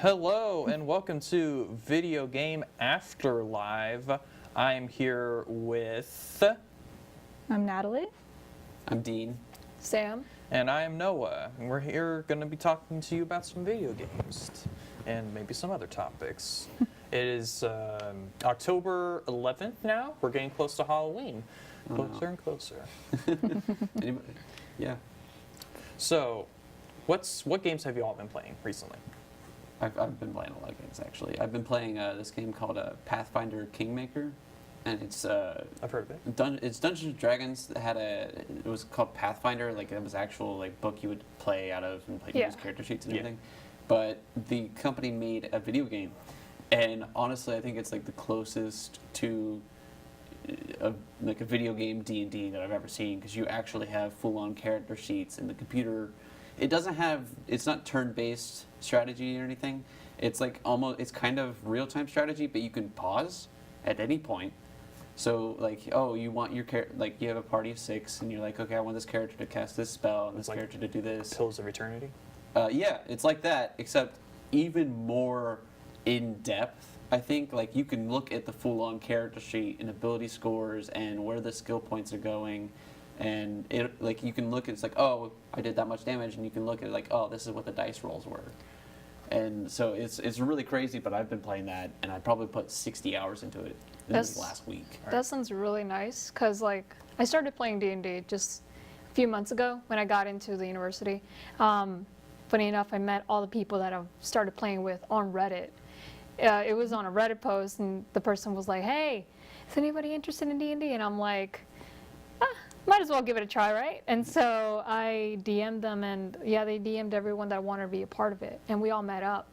Hello and welcome to Video Game Afterlive. I'm here with... I'm Natalie. I'm Dean. Sam. And I am Noah. And we're here going to be talking to you about some video games and maybe some other topics. It is October 11th now. We're getting close to Halloween. Closer and closer. Anybody? Yeah. So, what games have you all been playing recently? I've been playing a lot of games, actually. I've been playing this game called Pathfinder Kingmaker, and it's I've heard of it. It's Dungeons and Dragons that had it was called Pathfinder, like it was actual like book you would play out of and like use character sheets and everything. But the company made a video game, and honestly, I think it's like the closest to a video game D&D that I've ever seen, because you actually have full-on character sheets, and the computer. It's not turn-based strategy or anything. It's like it's kind of real-time strategy, but you can pause at any point. So like, you want your like you have a party of 6, and you're like, okay, I want this character to cast this spell, and this character to do this. Pillars of Eternity? Yeah, it's like that, except even more in-depth. I think like you can look at the full-on character sheet and ability scores and where the skill points are going. And it like you can look at it's like, oh, I did that much damage, and you can look at it like, oh, this is what the dice rolls were. And so it's really crazy, but I've been playing that, and I probably put 60 hours into it last week. That sounds really nice, because like I started playing D&D just a few months ago when I got into the university. Funny enough, I met all the people that I've started playing with on Reddit. It was on a Reddit post, and the person was like, hey, is anybody interested in D&D? And I'm like, might as well give it a try, right? And so I DM'd them, and yeah, they DM'd everyone that wanted to be a part of it, and we all met up.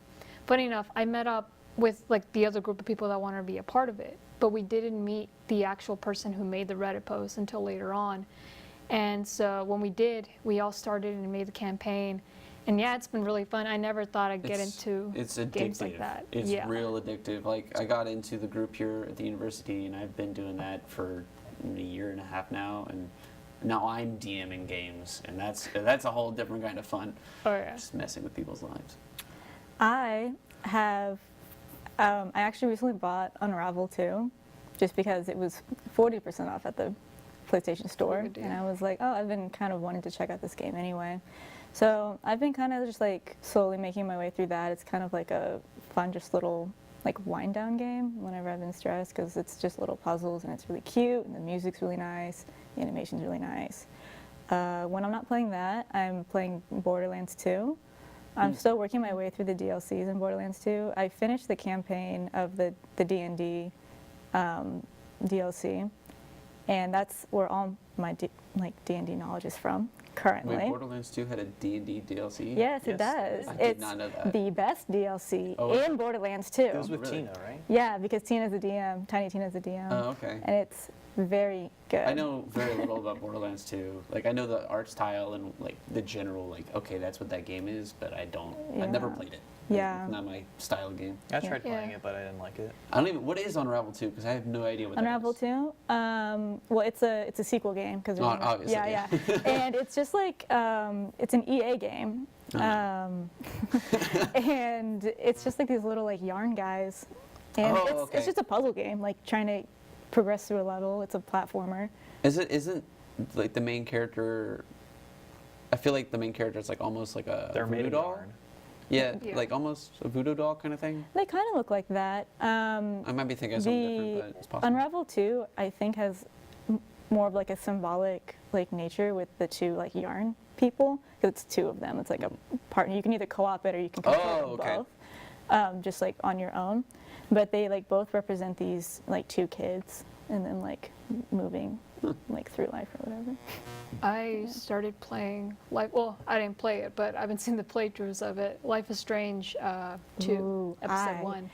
Funny enough, I met up with like the other group of people that wanted to be a part of it, but we didn't meet the actual person who made the Reddit post until later on. And so when we did, we all started and made the campaign, and yeah, it's been really fun. I never thought I'd get into games like that. It's real addictive. Like I got into the group here at the university, and I've been doing that for a year and a half now, and now I'm DMing games, and that's a whole different kind of fun. Oh yeah. Just messing with people's lives. I actually recently bought Unravel 2, just because it was 40% off at the PlayStation Store, and I was like, I've been kind of wanting to check out this game anyway. So I've been kind of just like slowly making my way through that. It's kind of like a fun, just little like wind down game whenever I've been stressed, because it's just little puzzles, and it's really cute, and the music's really nice, the animation's really nice. When I'm not playing that, I'm playing Borderlands 2. I'm still working my way through the DLCs in Borderlands 2. I finished the campaign of the D&D DLC, and that's where all my D&D knowledge is from currently. Wait, Borderlands 2 had a D&D DLC? Yes, it does. I did not know that. The best DLC in Borderlands 2. It was with Tina, right? Yeah, because Tina's the DM, Tiny Tina's the DM. Oh, okay. And it's very good. I know very little about Borderlands 2. Like, I know the art style and like the general, like, okay, that's what that game is, but I've never played it. Yeah. It's not my style of game. I tried playing it, but I didn't like it. What is Unravel 2? Because I have no idea what Unravel that is. 2? Well, it's a sequel game. Obviously. Yeah. And it's just like, it's an EA game. And it's just like these little like yarn guys. And it's just a puzzle game, like trying to progress through a level. It's a platformer. Isn't like the main character, I feel like the main character is like almost like a voodoo doll? Yarn. Yeah, like almost a voodoo doll kind of thing. They kind of look like that. I might be thinking of something different, but it's possible. Unravel 2, I think, has more of like a symbolic like nature with the two like yarn people, because it's two of them. It's like a partner. You can either co-op it or you can control them both, just like on your own. But they like both represent these like two kids, and then like moving like through life or whatever. I started playing I didn't play it, but I've been seeing the playthroughs of it. Life is Strange 2, episode 1.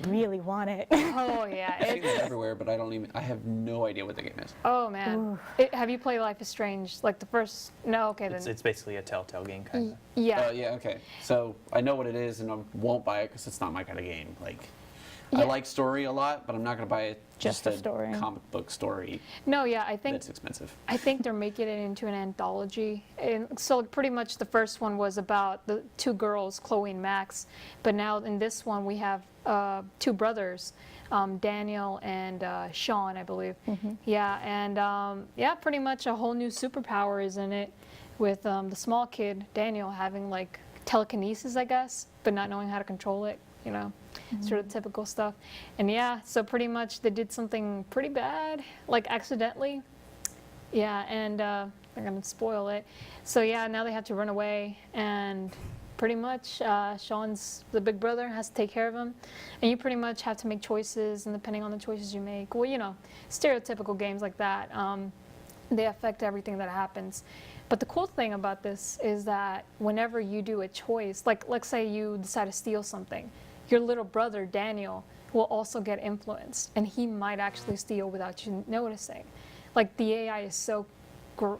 Really want it. Oh yeah. I've seen it everywhere, but I have no idea what the game is. Oh man. Have you played Life is Strange? Like the first? No, okay then. It's basically a Telltale game, kind of. Yeah. Yeah, okay. So I know what it is, and I won't buy it because it's not my kind of game. Like, I Yeah. like story a lot, but I'm not going to buy Just a the story. comic book story No, yeah, I think that's expensive. they're making it into an anthology. And so pretty much the first one was about the two girls, Chloe and Max. But now in this one we have two brothers, Daniel and Sean, I believe. Yeah, and yeah, pretty much a whole new superpower is in it with the small kid, Daniel, having like telekinesis, I guess, but not knowing how to control it, you know. Sort of typical stuff. And yeah, so pretty much they did something pretty bad, like accidentally. Yeah, and they're gonna spoil it. So yeah, now they have to run away, and pretty much Sean's the big brother has to take care of him, and you pretty much have to make choices, and depending on the choices you make, well, you know, stereotypical games like that, they affect everything that happens. But the cool thing about this is that whenever you do a choice, like let's say you decide to steal something, your little brother, Daniel, will also get influenced, and he might actually steal without you noticing. Like, the AI is so,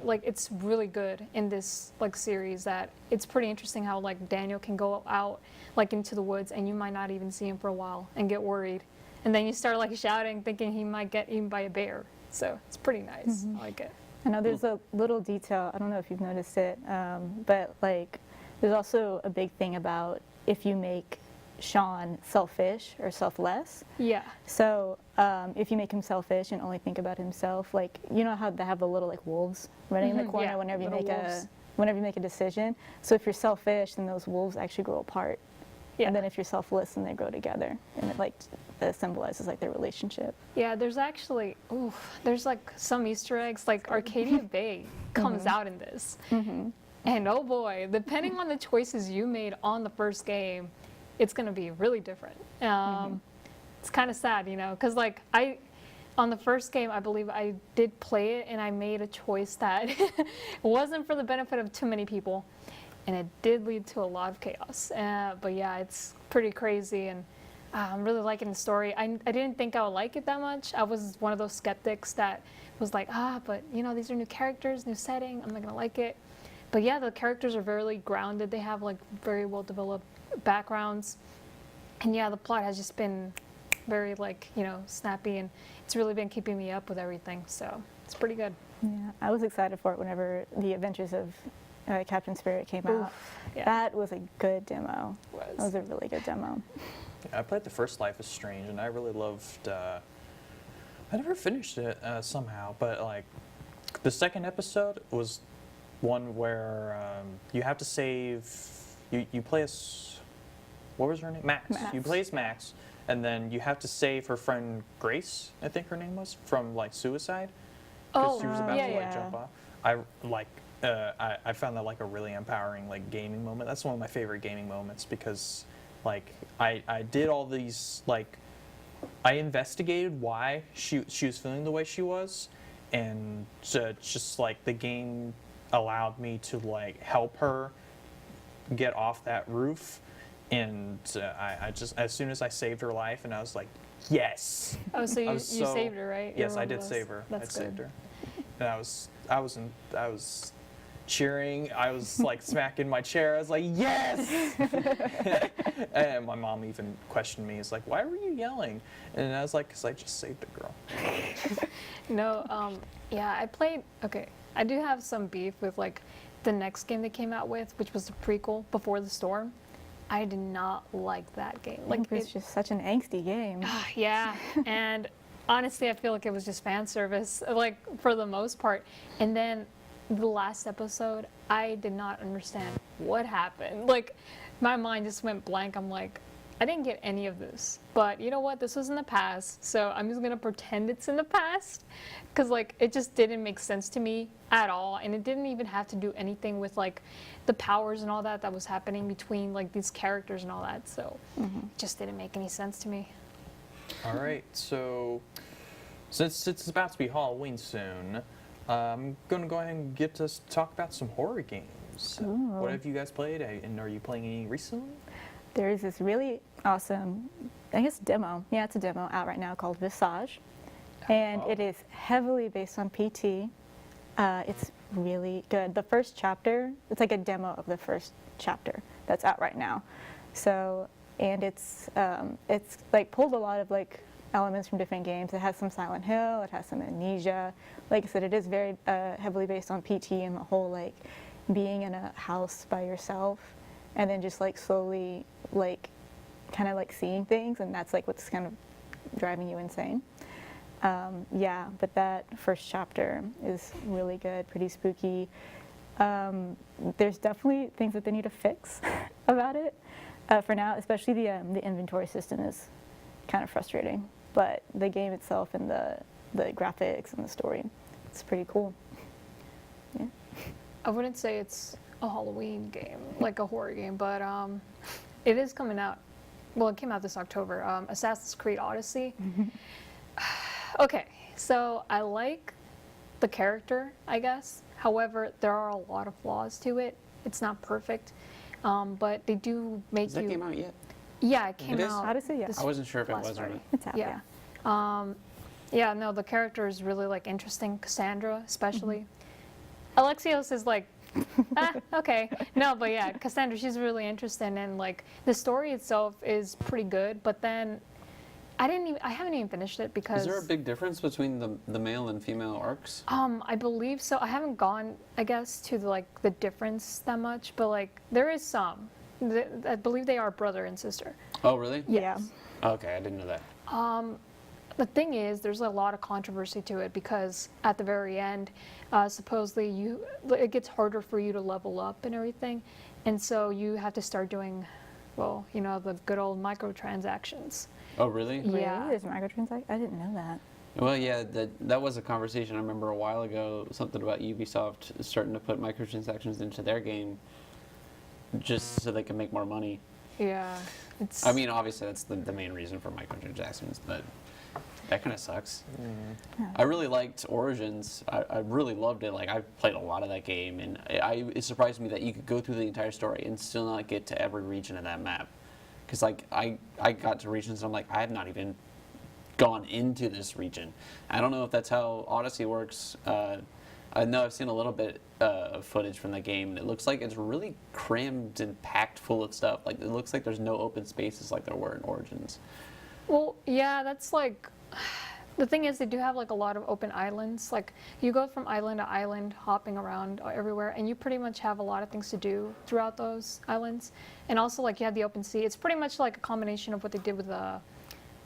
like, it's really good in this, like, series that it's pretty interesting how, like, Daniel can go out, like, into the woods, and you might not even see him for a while and get worried. And then you start, like, shouting, thinking he might get eaten by a bear. So it's pretty nice. I like it. I know there's a little detail, I don't know if you've noticed it, but like there's also a big thing about if you make Sean selfish or selfless. Yeah. So if you make him selfish and only think about himself, like you know how they have the little like wolves running in the corner yeah, whenever you little make wolves. whenever you make a decision. So if you're selfish, then those wolves actually grow apart. Yeah. And then if you're selfless, then they grow together, and it like symbolizes like their relationship. Yeah, there's actually, there's like some Easter eggs, like Arcadia Bay comes out in this. And oh boy, depending on the choices you made on the first game, it's going to be really different. It's kind of sad, you know, because like on the first game, I believe I did play it and I made a choice that wasn't for the benefit of too many people. And it did lead to a lot of chaos. But yeah, it's pretty crazy, and I'm really liking the story. I didn't think I would like it that much. I was one of those skeptics that was like, but you know, these are new characters, new setting, I'm not gonna like it. But yeah, the characters are very grounded. They have like very well developed backgrounds. And yeah, the plot has just been very like, you know, snappy, and it's really been keeping me up with everything. So it's pretty good. Yeah, I was excited for it whenever the Adventures of Captain Spirit came out. Yeah. That was a good demo. Was. That was a really good demo. Yeah, I played the first Life is Strange, and I really loved. I never finished it somehow, but like the second episode was one where you have to save. You play as what was her name? Max. Max. You play as Max, and then you have to save her friend Grace. I think her name was from like suicide because she was about yeah, to like yeah. jump off. I found that like a really empowering like gaming moment. That's one of my favorite gaming moments because like I did all these like I investigated why she was feeling the way she was, and just like the game allowed me to like help her get off that roof, and I just as soon as I saved her life, and I was like, yes. Oh, so I you was so- saved her, right? Yes, You're I one did of those. save her. That's I good. saved her. And I was cheering. I was like smacking my chair. I was like, yes! And my mom even questioned me. It's like, why were you yelling? And I was like, because I just saved a girl. No, yeah, I do have some beef with like the next game they came out with, which was the prequel, Before the Storm. I did not like that game. Like Like it's just such an angsty game. yeah, and honestly, I feel like it was just fan service, like for the most part. And then the last episode, I did not understand what happened. Like my mind just went blank. I'm like, I didn't get any of this. But you know what? This was in the past, so I'm just gonna pretend it's in the past, because like it just didn't make sense to me at all, and it didn't even have to do anything with like the powers and all that was happening between like these characters and all that. So it just didn't make any sense to me. All right, so since it's about to be Halloween soon, I'm going to go ahead and get to talk about some horror games. What have you guys played, and are you playing any recently? There is this really awesome, I guess, demo. Yeah, it's a demo out right now called Visage. And Oh. it is heavily based on PT. It's really good. The first chapter, it's like a demo of the first chapter that's out right now. So and it's like pulled a lot of like elements from different games. It has some Silent Hill, it has some Amnesia. Like I said, it is very heavily based on PT and the whole like being in a house by yourself, and then just like slowly like kind of like seeing things, and that's like what's kind of driving you insane. Yeah, but that first chapter is really good, pretty spooky. There's definitely things that they need to fix about it for now, especially the inventory system is kind of frustrating. But the game itself and the graphics and the story, it's pretty cool. Yeah. I wouldn't say it's a Halloween game, like a horror game, but it is coming out. Well, it came out this October. Assassin's Creed Odyssey. Okay, so I like the character, I guess. However, there are a lot of flaws to it. It's not perfect, but they do make Has that game out yet? Yeah, it came It is? out. Odyssey, yeah. this I wasn't sure if it last was or Friday. not. It's out, yeah. Yeah. Yeah, no, the character is really like interesting. Cassandra, especially. Alexios is like, okay. No, but yeah, Cassandra, she's really interesting, and like the story itself is pretty good. But then, I haven't even finished it because. Is there a big difference between the male and female arcs? I believe so. I haven't gone, I guess, to the difference that much, but like there is some. I believe they are brother and sister. Oh, really? Yeah. Okay, I didn't know that. The thing is, there's a lot of controversy to it because at the very end, supposedly it gets harder for you to level up and everything, and so you have to start doing, well, you know, the good old microtransactions. Oh, really? Yeah. Really? There's microtransactions? I didn't know that. Well, yeah, that was a conversation I remember a while ago, something about Ubisoft starting to put microtransactions into their game just so they can make more money. Yeah, it's. I mean, obviously that's the main reason for microtransactions, but that kind of sucks. Yeah. I really liked Origins. I really loved it. Like, I've played a lot of that game, and it surprised me that you could go through the entire story and still not get to every region of that map. Because, like, I got to regions and I'm like, I have not even gone into this region. I don't know if that's how Odyssey works. I know I've seen a little bit of footage from the game, and it looks like it's really crammed and packed full of stuff. Like, it looks like there's no open spaces like there were in Origins. Well, yeah, that's like. The thing is, they do have like a lot of open islands. Like you go from island to island, hopping around everywhere, and you pretty much have a lot of things to do throughout those islands. And also, like you have the open sea. It's pretty much like a combination of what they did with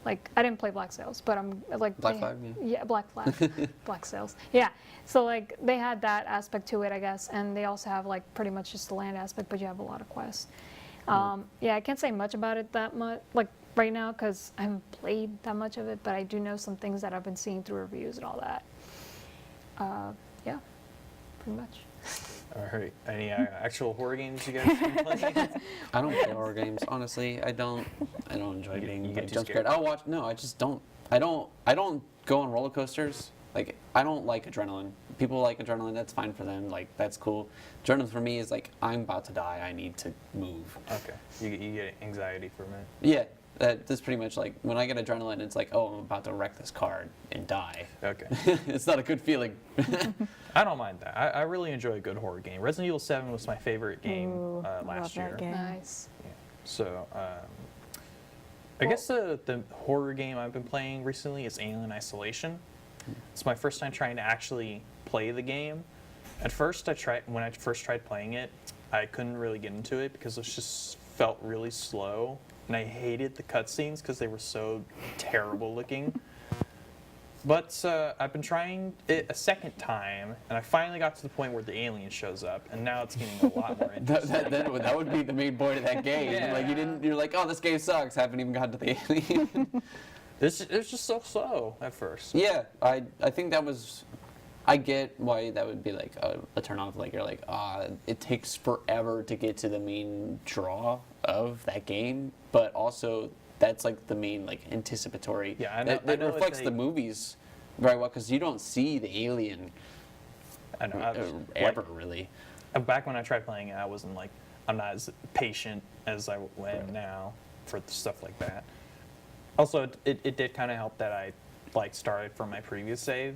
like I didn't play Black Sails, but I'm like Black Flag, yeah, Black Flag, Black Sails. Yeah. So like they had that aspect to it, I guess, and they also have like pretty much just the land aspect, but you have a lot of quests. Yeah, I can't say much about it that much, like right now, because I haven't played that much of it, but I do know some things that I've been seeing through reviews and all that. Yeah, pretty much. All right. Any actual horror games you guys been playing? I don't play horror games, honestly. I don't enjoy You being get too jump scared. scared? I'll watch. No, I just don't. I don't go on roller coasters. Like, I don't like adrenaline. People like adrenaline. That's fine for them. Like, that's cool. Adrenaline for me is like, I'm about to die. I need to move. Okay. You get anxiety from it. Yeah, that's pretty much like when I get adrenaline. It's like, oh, I'm about to wreck this car and die. Okay. It's not a good feeling. I don't mind that. I really enjoy a good horror game. Resident Evil 7 was my favorite game Ooh, I last love year. that game. Nice. Yeah. So, I guess the horror game I've been playing recently is Alien Isolation. It's my first time trying to actually play the game. At first, when I first tried playing it, I couldn't really get into it because it just felt really slow, and I hated the cutscenes because they were so terrible looking. But I've been trying it a second time, and I finally got to the point where the alien shows up, and now it's getting a lot more interesting. that would be the main point of that game. Yeah. Like, you're like, oh, this game sucks. Haven't even gotten to the alien. It was just so slow at first. Yeah, I think that was. I get why that would be like a turn off. Like, you're like, it takes forever to get to the main draw of that game, but also that's like the main like anticipatory. Yeah, I know. That reflects the movies very well because you don't see the alien I know. ever really. Back when I tried playing it, I'm not as patient as I am now for stuff like that. Also, it did kind of help that I started from my previous save.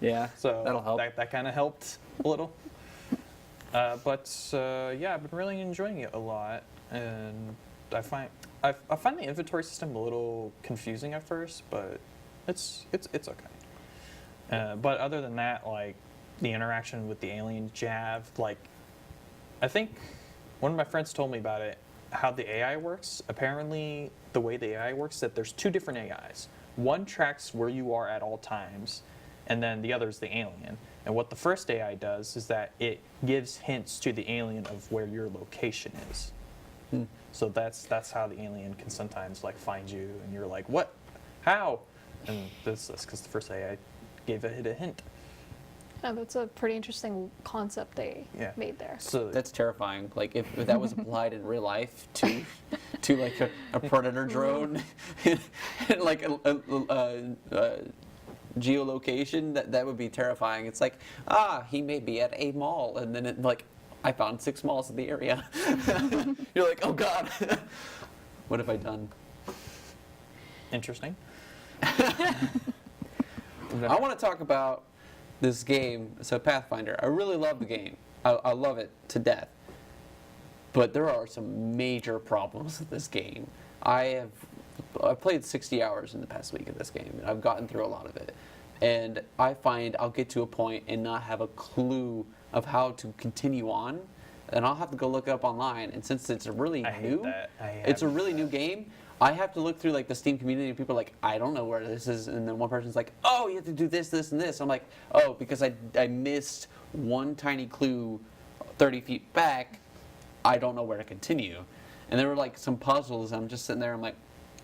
Yeah, So that'll help. That kind of helped a little. But yeah, I've been really enjoying it a lot, and I I find the inventory system a little confusing at first, but it's okay. But other than that, like the interaction with the alien Jav, like I think one of my friends told me about it, how the AI works. Apparently, the way the AI works is that there's two different AIs. One tracks where you are at all times, and then the other is the alien. And what the first AI does is that it gives hints to the alien of where your location is. So that's how the alien can sometimes like find you, and you're like, what? How? And that's because the first AI gave it a hint. Oh, that's a pretty interesting concept they Yeah. made there. So That's terrifying. Like if that was applied in real life to like a predator drone, and like a geolocation, that would be terrifying. It's like, he may be at a mall, and then it like, I found 6 malls in the area. You're like, oh God, what have I done? interesting. I want to talk about this game, so Pathfinder. I really love the game. I love it to death. But there are some major problems with this game. I've played 60 hours in the past week of this game, and I've gotten through a lot of it. And I find I'll get to a point and not have a clue of how to continue on, and I'll have to go look it up online. And since it's a really I hate new, that. it's a really new game. I have to look through like the Steam community, and people are like, I don't know where this is, and then one person's like, oh, you have to do this, this, and this. I'm like, oh, because I missed one tiny clue 30 feet back, I don't know where to continue. And there were like some puzzles. I'm just sitting there. I'm like,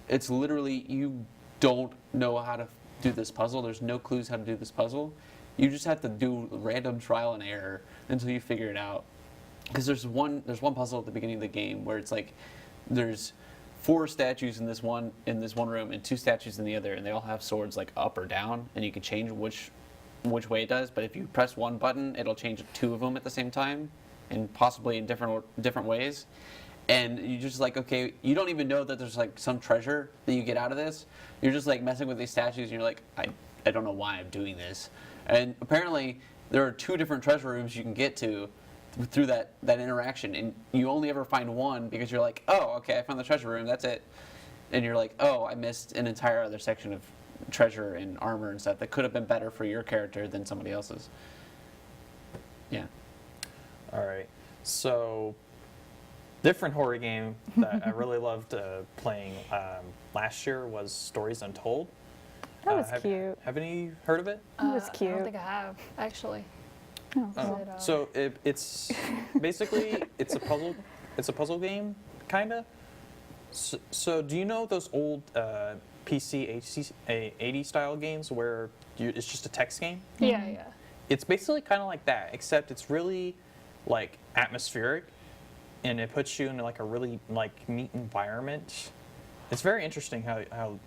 it's literally, you don't know how to do this puzzle. There's no clues how to do this puzzle. You just have to do random trial and error until you figure it out. Because there's one puzzle at the beginning of the game where it's like there's 4 statues in this one room and 2 statues in the other, and they all have swords like up or down, and you can change which way it does. But if you press one button, it'll change 2 of them at the same time, and possibly in different ways. And you just like, okay, you don't even know that there's like some treasure that you get out of this. You're just like messing with these statues, and you're like, I don't know why I'm doing this. And apparently there are 2 different treasure rooms you can get to through that interaction, and you only ever find one because you're like, oh, okay, I found the treasure room, that's it. And you're like, oh, I missed an entire other section of treasure and armor and stuff that could have been better for your character than somebody else's. Yeah. All right. So, different horror game that I really loved playing last year was Stories Untold. That was cute. Have any heard of it? It was I cute. don't think I have, actually. Oh, Is cool. it, So it's basically it's a puzzle game, kinda. So do you know those old PC 80 style games where it's just a text game? Yeah, yeah. It's basically kind of like that, except it's really like atmospheric, and it puts you in like a really like neat environment. It's very interesting how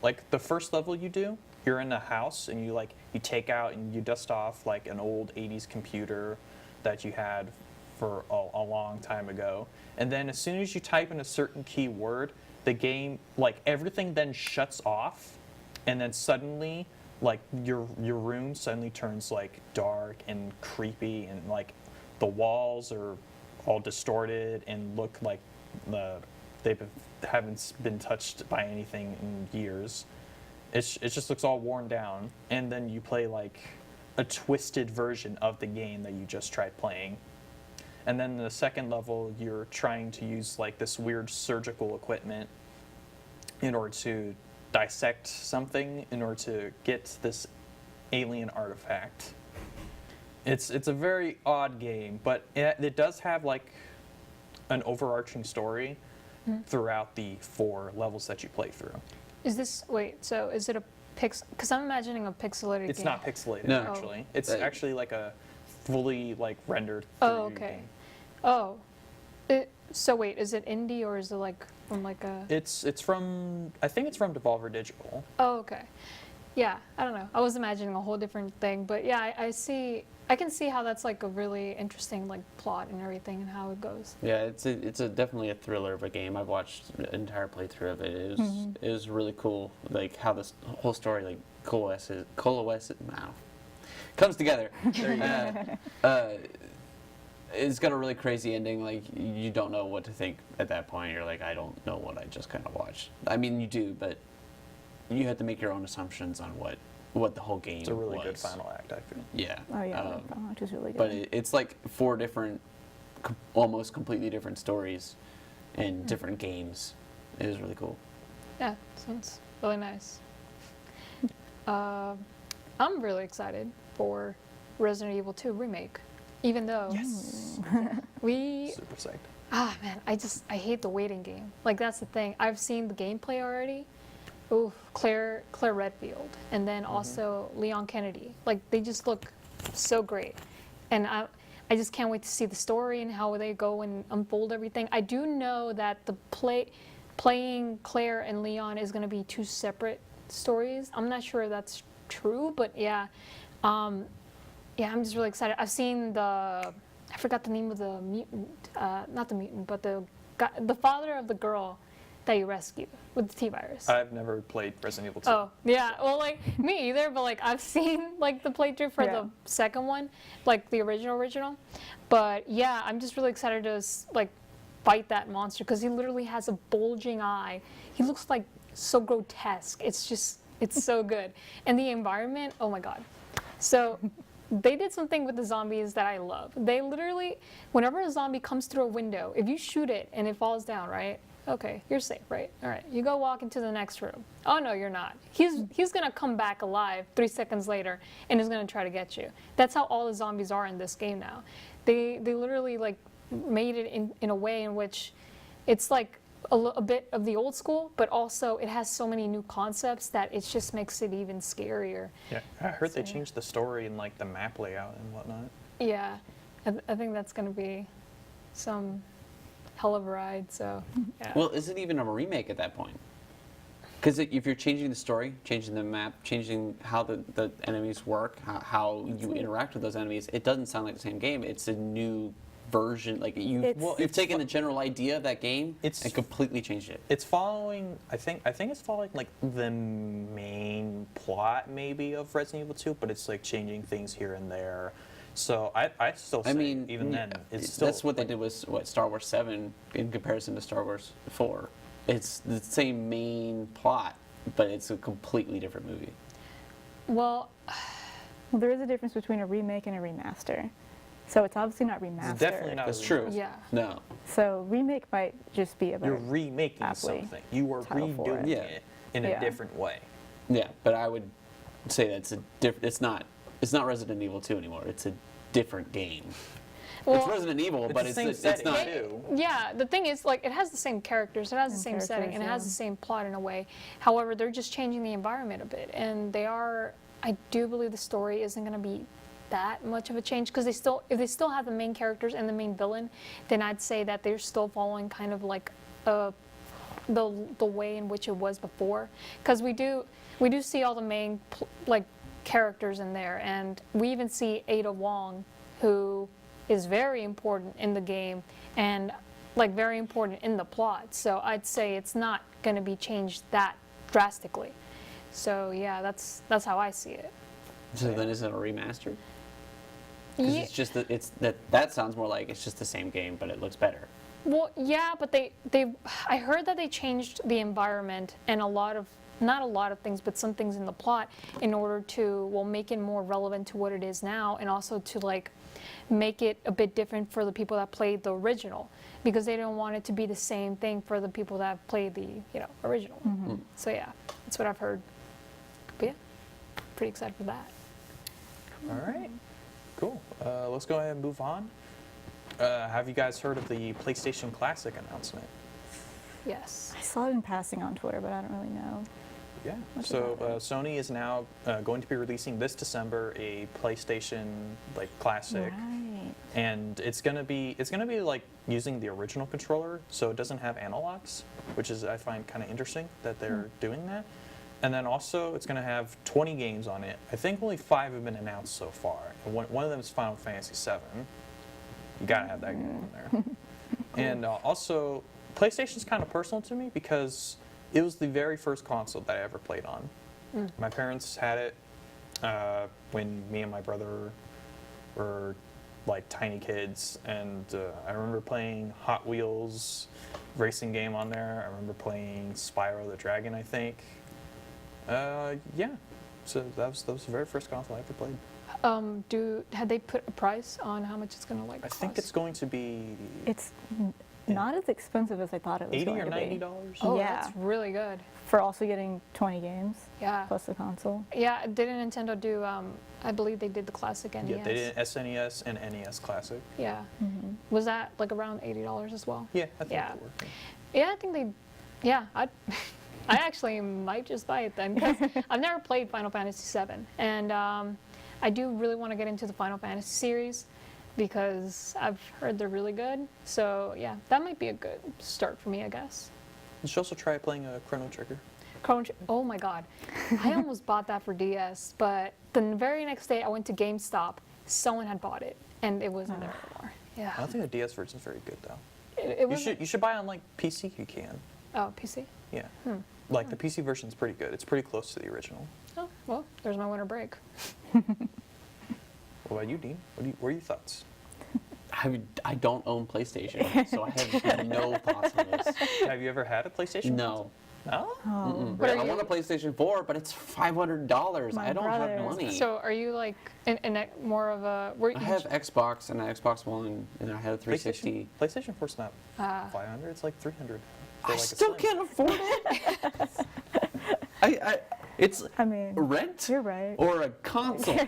like the first level you're in a house, and you take out and you dust off like an old 80s computer that you had for a long time ago. And then as soon as you type in a certain keyword, the game, like everything then shuts off, and then suddenly like your room suddenly turns like dark and creepy, and like the walls are all distorted and look like they haven't been touched by anything in years. It just looks all worn down, and then you play like a twisted version of the game that you just tried playing. And then the second level, you're trying to use like this weird surgical equipment in order to dissect something in order to get this alien artifact. It's a very odd game, but it does have like an overarching story throughout the 4 levels that you play through. Is this, wait, so is it a because I'm imagining a pixelated It's game. not pixelated, No. actually. It's Uh, actually like a fully like rendered 3D Oh, okay. game. Oh. So wait, is it indie or is it like from like a... It's from, I think it's from Devolver Digital. Oh, okay. Yeah, I don't know. I was imagining a whole different thing, but yeah, I can see how that's like a really interesting like plot and everything and how it goes. Yeah, it's definitely a thriller of a game. I've watched an entire playthrough of it. It was really cool, like how this whole story like coalesces now comes together. There you go. it's got a really crazy ending. Like, you don't know what to think at that point. You're like, I don't know what I just kind of watched. I mean, you do, but you have to make your own assumptions on what the whole game was. It's a really good final act, I feel. Yeah. Oh yeah, the final act was really good. But it's like 4 different, almost completely different stories and different games. It was really cool. Yeah, sounds really nice. I'm really excited for Resident Evil 2 remake, even though Yes. we Super psyched. man, I hate the waiting game. Like, that's the thing. I've seen the gameplay already. Ooh, Claire Redfield, and then also Leon Kennedy. Like, they just look so great, and I just can't wait to see the story and how they go and unfold everything. I do know that the playing Claire and Leon is going to be 2 separate stories. I'm not sure if that's true, but yeah, I'm just really excited. I've seen I forgot the name of the mutant, not the mutant, but the father of the girl that you rescue with the T-virus. I've never played Resident Evil 2. Oh, yeah. Well, like, me either, but, like, I've seen, like, the playthrough for the second one, like, the original. But, yeah, I'm just really excited to, like, fight that monster, because he literally has a bulging eye. He looks, like, so grotesque. It's so good. And the environment, oh, my God. So they did something with the zombies that I love. They literally, whenever a zombie comes through a window, if you shoot it and it falls down, right? Okay, you're safe, right? All right, you go walk into the next room. Oh no, you're not. He's gonna come back alive 3 seconds later and is gonna try to get you. That's how all the zombies are in this game now. They literally, like, made it in a way in which it's like a bit of the old school, but also it has so many new concepts that it just makes it even scarier. Yeah, I heard they changed the story and, like, the map layout and whatnot. Yeah, I think that's gonna be some hell of a ride. So yeah. Well, is it even a remake at that point? Because if you're changing the story, changing the map, changing how the enemies work, how you interact with those enemies, it doesn't sound like the same game. It's a new version. Like, you've taken the general idea of that game and completely changed it. It's following, I think it's following, like, the main plot maybe of Resident Evil 2, but it's, like, changing things here and there. So I still say, even then, it's still... That's what they did with Star Wars 7 in comparison to Star Wars 4. It's the same main plot, but it's a completely different movie. Well, there is a difference between a remake and a remaster. So it's obviously not remastered. It's definitely not That's a true. remake. yeah. No. So remake might just be about You're remaking aptly something. You are title for redoing it. it in a Yeah. different way. Yeah, but I would say that's it's not Resident Evil 2 anymore. It's a different game. Well, it's Resident Evil, but the it's same it's setting, not. too. Yeah, the thing is, like, it has the same characters, it has the Same same setting, and it has characters, the same plot in a way. However, they're just changing the environment a bit, and I do believe the story isn't going to be that much of a change, because if they still have the main characters and the main villain, then I'd say that they're still following kind of like the way in which it was before, because we do see all the main like characters in there, and we even see Ada Wong, who is very important in the game and, like, very important in the plot. So I'd say it's not going to be changed that drastically. So yeah, that's how I see it. So then is it a remaster? Because Ye- it's just that sounds more like it's just the same game, but it looks better. Well, yeah, but I heard that they changed the environment and not a lot of things, but some things in the plot in order to, well, make it more relevant to what it is now, and also to, like, make it a bit different for the people that played the original, because they don't want it to be the same thing for the people that played the, original. So yeah, that's what I've heard. But yeah, pretty excited for that. All right, cool. Let's go ahead and move on. Have you guys heard of the PlayStation Classic announcement? Yes. I saw it in passing on Twitter, but I don't really know. Yeah. Much So about Sony is now going to be releasing this December a PlayStation Classic, Right. and it's gonna be like using the original controller, so it doesn't have analogs, which is I find kind of interesting that they're doing that. And then also it's gonna have 20 games on it. I think only 5 have been announced so far, and one of them is Final Fantasy VII. You gotta have that game on there. And also, PlayStation's kind of personal to me because it was the very first console that I ever played on. My parents had it when me and my brother were like tiny kids, and I remember playing Hot Wheels racing game on there. I remember playing Spyro the Dragon, I think. Yeah, so that was the very first console I ever played. Had they put a price on how much it's gonna like I cost? think it's going to be It's not as expensive as I thought it was 80 going or to be. $90. Oh, Yeah. that's really good. For also getting 20 games Yeah. plus the console. Yeah, didn't Nintendo do, I believe they did the classic NES. Yeah, they did SNES and NES Classic. Yeah. Mm-hmm. Was that like around $80 as well? Yeah, I think Yeah. they were. Yeah, I think I actually might just buy it then, because I've never played Final Fantasy VII. And I do really want to get into the Final Fantasy series because I've heard they're really good. So yeah, that might be a good start for me, I guess. You should also try playing a Chrono Trigger. Oh my God. I almost bought that for DS, but the very next day I went to GameStop, someone had bought it, and it wasn't there anymore. I Yeah. don't think the DS version is very good though. It was. You should buy on like PC. You can. Oh, PC? Yeah. Like the PC version's pretty good. It's pretty close to the original. Oh, well, there's my winter break. What about you, Dean? What are your thoughts? I don't own PlayStation, so I have no thoughts on this. Have you ever had a PlayStation? No. No. Oh, But are I you- want a PlayStation 4, but it's $500. My I don't brothers. have money. So are you like in a, more of a... I have Xbox and an Xbox One, and I have a 360. PlayStation 4's not Ah. 500. It's like 300. For I like a still Slim. can't afford it. It's I mean, rent you're right. or a console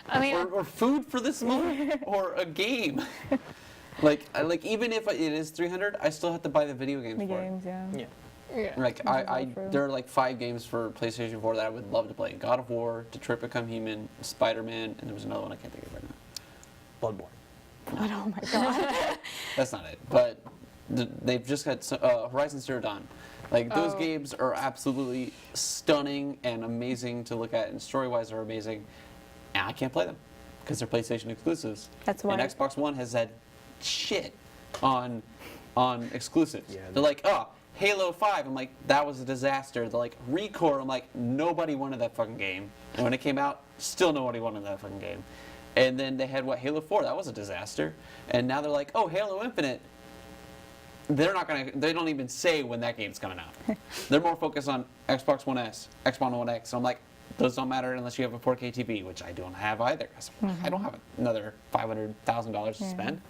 I mean, or food for this month or a game. Like even if it is 300, I still have to buy the video games The for games, yeah. Yeah. yeah. it. Like all true. there are like 5 games for PlayStation 4 that I would love to play: God of War, Detroit Become Human, Spider-Man, and there was another one I can't think of right now. Bloodborne. Oh my God. That's not it. But they've just got Horizon Zero Dawn. Like those Oh. games are absolutely stunning and amazing to look at, and story-wise are amazing. And I can't play them because they're PlayStation exclusives. That's why. And Xbox One has had shit on exclusives. Yeah, They're like, oh, Halo 5. I'm like, that was a disaster. They're like, Recore. I'm like, nobody wanted that fucking game. And when it came out, still nobody wanted that fucking game. And then they had Halo 4. That was a disaster. And now they're like, oh, Halo Infinite. They don't even say when that game's coming out. They're more focused on Xbox One S, Xbox One X. So I'm like, those don't matter unless you have a 4K TV, which I don't have either. 'Cause I don't have another $500,000 to spend.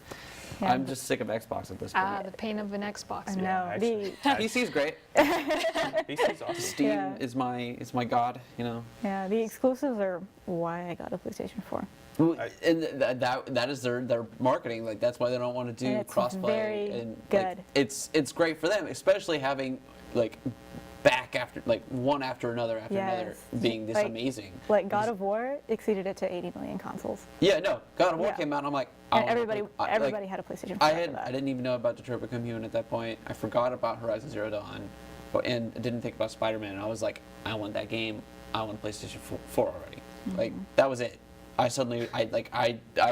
Yeah. I'm just sick of Xbox at this point. The pain of an Xbox. I Yeah, know. actually. PC's great. PC's awesome. Steam Yeah. is my god, you know. Yeah, the exclusives are why I got a PlayStation 4. And that is their marketing. Like that's why they don't want to do And it's crossplay. very And good. Like, it's great for them, especially having like one after another Yes. being this Like- amazing. Like God of War exceeded it to 80 million consoles. Yeah, no, God of War Yeah. came out, and I'm like, And wanna everybody play- everybody had a PlayStation 4 I after that. didn't even know about Detroit Become Human at that point. I forgot about Horizon Zero Dawn, and I didn't think about Spider-Man. And I was like, I want that game. I want a PlayStation 4 already. Like that was it. I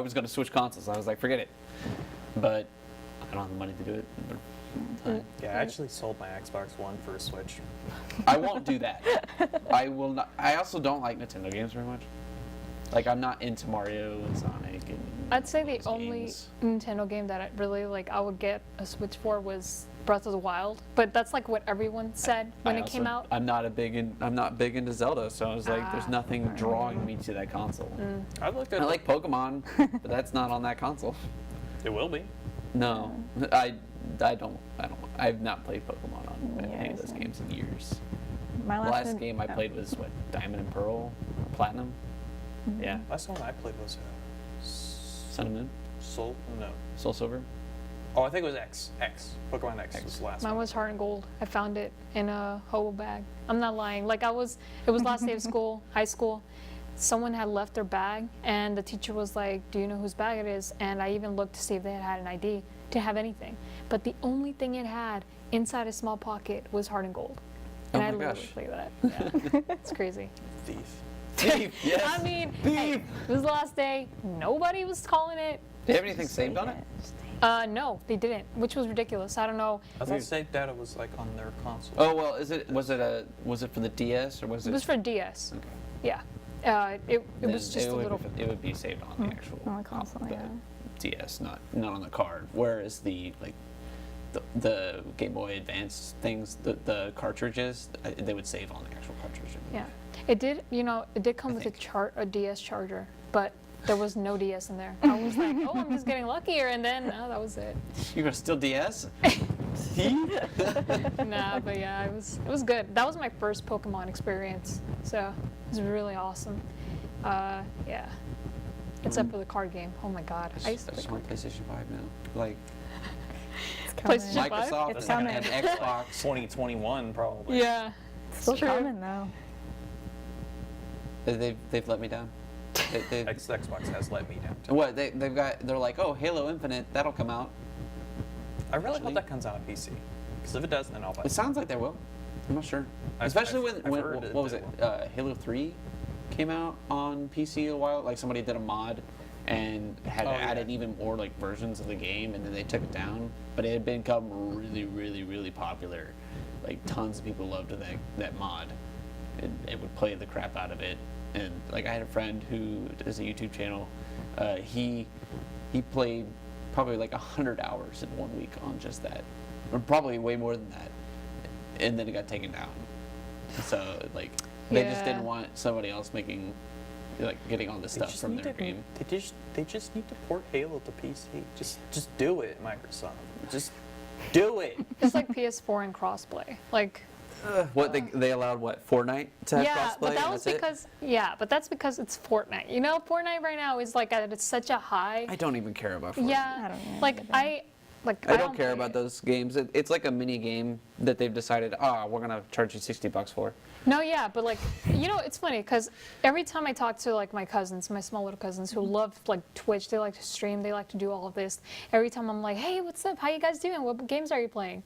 was gonna switch consoles. I was like, forget it. But I don't have the money to do it. Yeah, I actually sold my Xbox One for a Switch. I won't do that. I will not. I also don't like Nintendo games very much. Like I'm not into Mario and Sonic and. I'd say the those only games. Nintendo game that I would get a Switch for was Breath of the Wild. But that's like what everyone said when I it came also- out. I'm not big into Zelda, so I was like, there's Ah. nothing drawing me to that console. I looked at I like Pokemon, but that's not on that console. it will be. No, I don't. I've not played Pokemon on any of Years, those yeah. games in years. My The last Nin- game I oh. played was Diamond and Pearl, Platinum. Yeah, Last one I played was Sun and Moon, Soul Silver. Oh, I think it was X. Pokemon X was the last Mine one. was Heart and Gold. I found it in a hobo bag. I'm not lying. It was last day of school, high school. Someone had left their bag, and the teacher was like, "Do you know whose bag it is?" And I even looked to see if they had an ID, to have anything. But the only thing it had inside a small pocket was Heart and Gold. And Oh I my literally gosh. played that. Yeah. It's crazy. Thief. Thief, yes. I mean, hey, it was the last day. Nobody was calling it. Do you have anything saved on it? No, they didn't, which was ridiculous. I don't know. I thought save data was like on their console. Oh well, was it for the DS or was It it? was for DS. Okay. Yeah. It was just a little. It would be saved on the actual On the console, the yeah. DS, not on the card. Whereas the the Game Boy Advance things, the cartridges, they would save on the actual cartridge. Yeah, it did. It did come with think. a DS charger, but there was no DS in there. I was like, oh, I'm just getting luckier, and then that was it. You're gonna still DS? Nah, but yeah, it was good. That was my first Pokemon experience, so it was really awesome. Yeah. Except for the card game. Oh my god. I I used to just play want PlayStation 5 now. Like It's coming. PlayStation 5? Microsoft It's and, coming. and Xbox. 2021 probably. Yeah. It's still True. coming though. They've let me down. They, Xbox has let me down. Too. what they're like, oh, Halo Infinite, that'll come out. I really Actually- hope that comes out on PC. Because if it does, then I'll buy It it. sounds like they will. I'm not sure. I've- Especially I've when heard what was it it? Halo 3 came out on PC a while. Like somebody did a mod and had Oh, added yeah. even more like versions of the game, and then they took it down. But it had become really popular. Like tons of people loved that mod. It would play the crap out of it. And like I had a friend who does a YouTube channel. He played probably like 100 hours in 1 week on just that, or probably way more than that. And then it got taken down. So like they just Yeah. didn't want somebody else getting all this They stuff just from need their to- game. They just need to port Halo to PC. Just do it, Microsoft. Just do it. It's like PS4 and crossplay. Like, What they allowed Fortnite to have yeah, crossplay? but that and was that's it? because but that's because it's Fortnite. Fortnite right now is like at such a high. I don't even care about Fortnite. Yeah, I don't know like either. I don't care play about it. those games. It's like a mini game that they've decided, we're gonna charge you $60 for. No, yeah, but like, it's funny because every time I talk to like my cousins, my small little cousins who love like Twitch, they like to stream, they like to do all of this. Every time I'm like, hey, what's up? How you guys doing? What games are you playing?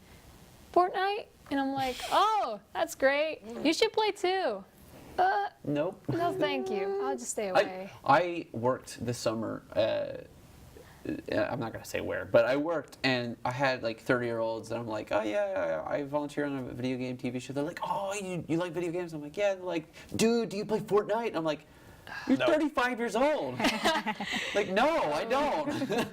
Fortnite? And I'm like, oh, that's great. You should play too. Nope. No, thank you. I'll just stay away. I worked this summer. I'm not gonna say where, but I worked and I had like 30-year-olds, and I'm like, oh yeah, I volunteer on a video game TV show. They're like, oh, you like video games? I'm like, yeah. They're like, dude, do you play Fortnite? And I'm like, you're No. 35 years old. Like, no, I don't.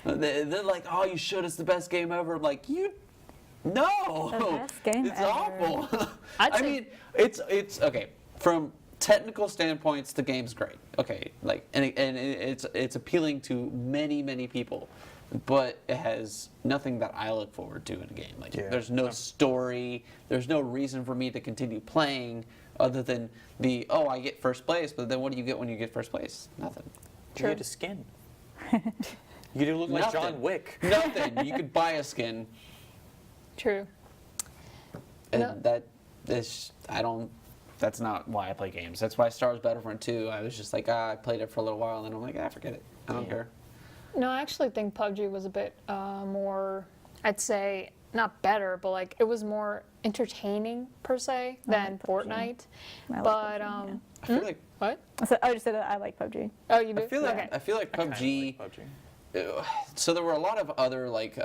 They're like, oh, you should. It's the best game ever. I'm like, no, The best game it's ever. awful. I'd I say- mean, it's okay from technical standpoints. The game's great. Okay, like and it's appealing to many people, but it has nothing that I look forward to in a game. Like Yeah. there's no story. There's no reason for me to continue playing other than I get first place. But then what do you get when you get first place? Nothing. You get a skin. You do look like Nothing. John Wick. Nothing. You could buy a skin. True. And No. that's not why I play games. That's why Star Wars Battlefront 2, I was just like, I played it for a little while, and then I'm like, forget it. I don't care. No, I actually think PUBG was a bit more, I'd say, not better, but like it was more entertaining per se than like PUBG. Fortnite. I like But PUBG, I feel like what? I just said that I like PUBG. Oh, you do? I feel like Okay. I feel like I kinda PUBG. like PUBG. So there were a lot of other like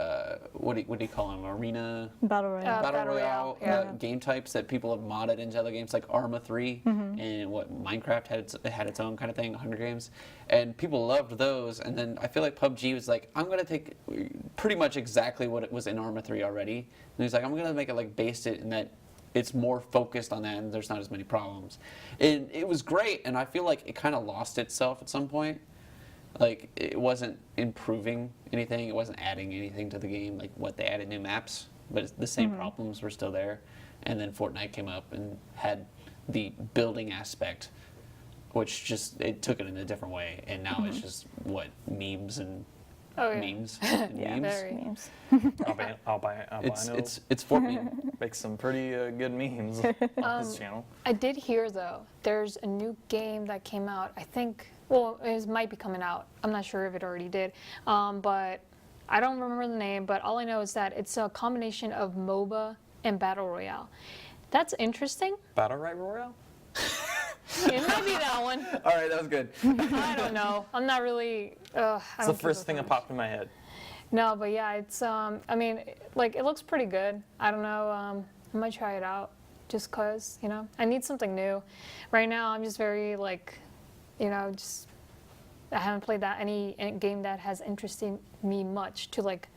what do you call them? Arena Battle Royale. Battle Battle Royale Royale, yeah. game types that people have modded into other games like Arma 3 and what Minecraft had its own kind of thing, Hunger Games, and people loved those. And then I feel like PUBG was like, I'm gonna take pretty much exactly what it was in Arma 3 already, and he's like, I'm gonna make it like based it in that it's more focused on that and there's not as many problems. And it was great, and I feel like it kind of lost itself at some point. Like it wasn't improving anything, it wasn't adding anything to the game. Like what they added new maps, but the same problems were still there. And then Fortnite came up and had the building aspect, which just it took it in a different way. And now it's just memes and Oh, yeah. memes and Yeah, memes. very. Memes. Albino It's Fortnite. makes some pretty good memes on his channel. I did hear though, there's a new game that came out. I think, well, it might be coming out. I'm not sure if it already did, but I don't remember the name. But all I know is that it's a combination of MOBA and Battle Royale. That's interesting. Battle Royale? It might be that one. All right, that was good. I don't know. I'm not really. I It's don't the first thing keep that up popped in my head. No, but yeah, it's. I mean, like it looks pretty good. I don't know. I might try it out, just cause I need something new. Right now, I'm just very like You know, just I haven't played that any game that has interested me much to like